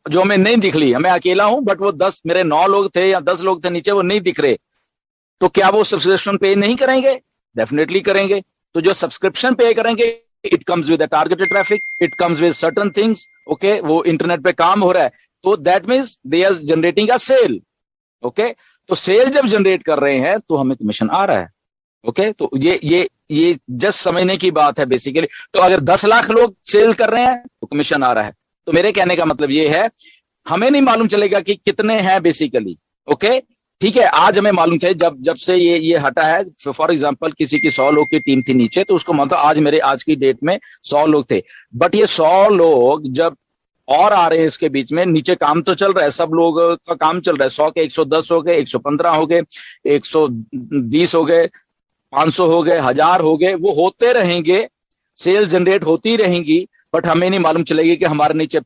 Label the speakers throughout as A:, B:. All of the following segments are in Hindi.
A: जो हमें नहीं दिख रही, मैं अकेला हूं बट वो 10 मेरे 9 लोग थे या 10 लोग थे नीचे, वो नहीं दिख रहे, तो क्या वो सब्सक्रिप्शन पे नहीं करेंगे? डेफिनेटली करेंगे। तो जो सब्सक्रिप्शन पे करेंगे, it comes with targeted traffic, it comes with certain things, okay, वो इंटरनेट पे काम हो रहा है, तो that means they are generating a sale. Okay, तो सेल जब जनरेट कर रहे हैं तो हमें कमीशन आ रहा है। ओके, तो ये जस्ट समझने की बात है बेसिकली। तो अगर 10 लाख लोग सेल कर रहे हैं तो कमीशन आ रहा है। तो मेरे कहने का मतलब ये है, हमें नहीं मालूम चलेगा कि कितने हैं बेसिकली। ओके, ठीक है, आज हमें मालूम थे, जब जब से ये हटा है, फॉर एग्जांपल किसी की 100 लोग की टीम थी नीचे, तो उसको मतलब आज मेरे आज की डेट में 100 लोग थे, बट ये 100 लोग जब और आ रहे हैं इसके बीच में, नीचे काम तो चल रहा है, सब लोग का काम चल रहा है, 100 के 110 हो गए, 115 हो गए, 120 हो गए, 500 हो गए, 1000 हो गए, वो होते रहेंगे, सेल जनरेट होती रहेंगी, बट हमें नहीं मालूम चलेगी कि हमारे नीचे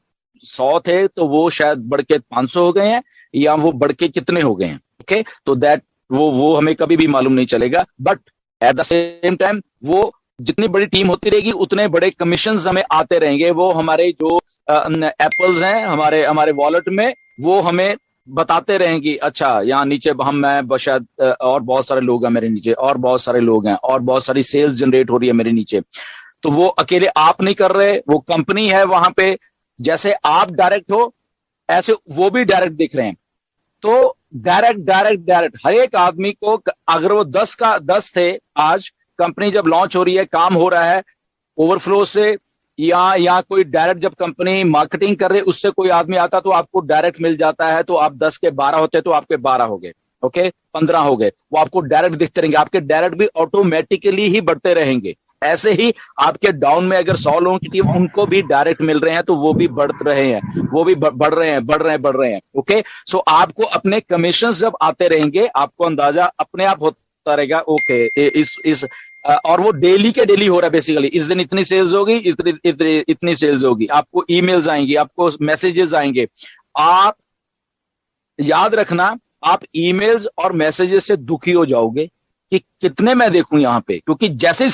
A: 100 थे तो वो शायद बढ़ के 500 हो गए हैं, या वो बढ़ के कितने हो गए हैं। ओके, तो दैट वो हमें कभी भी मालूम नहीं चलेगा, but at the same time वो जितनी बड़ी टीम होती रहेगी उतने बड़े कमीशन हमें आते रहेंगे। वो हमारे जो एप्पल्स हैं हमारे हमारे वॉलेट में, वो हमें बताते रहेंगी, अच्छा यहाँ नीचे हम मैं शायद और बहुत सारे लोग हैं मेरे नीचे, और बहुत सारे लोग हैं, और बहुत सारी सेल्स जनरेट हो रही है मेरे नीचे। तो वो अकेले आप नहीं कर रहे, वो कंपनी है वहां पे, जैसे आप डायरेक्ट हो ऐसे वो भी डायरेक्ट दिख रहे हैं। तो डायरेक्ट डायरेक्ट डायरेक्ट हर एक आदमी को, अगर वो 10 थे, आज कंपनी जब लॉन्च हो रही है, काम हो रहा है ओवरफ्लो से, या कोई डायरेक्ट जब कंपनी मार्केटिंग कर रही है उससे कोई आदमी आता तो आपको डायरेक्ट मिल जाता है, तो आप 10 के 12 होते तो आपके 12 हो गए, ओके, 15 हो गए, वो आपको डायरेक्ट दिखते रहेंगे, आपके डायरेक्ट भी ऑटोमेटिकली ही बढ़ते रहेंगे। ऐसे ही आपके डाउन में अगर 100 लोगों की टीम, उनको भी डायरेक्ट मिल रहे हैं तो वो भी बढ़ रहे हैं, वो भी बढ़ रहे हैं, बढ़ रहे हैं। ओके, सो आपको अपने कमीशन जब आते रहेंगे, आपको अंदाजा अपने आप होता रहेगा, ओके, इस और वो डेली के डेली हो रहा है बेसिकली, इस दिन इतनी सेल्स होगी, इतनी सेल्स होगी, आपको ईमेल्स आएंगी, आपको मैसेजेस आएंगे। आप याद रखना, आप ईमेल्स और मैसेजेस से दुखी हो जाओगे कि कितने मैं देखूं यहाँ पे, क्योंकि जैसे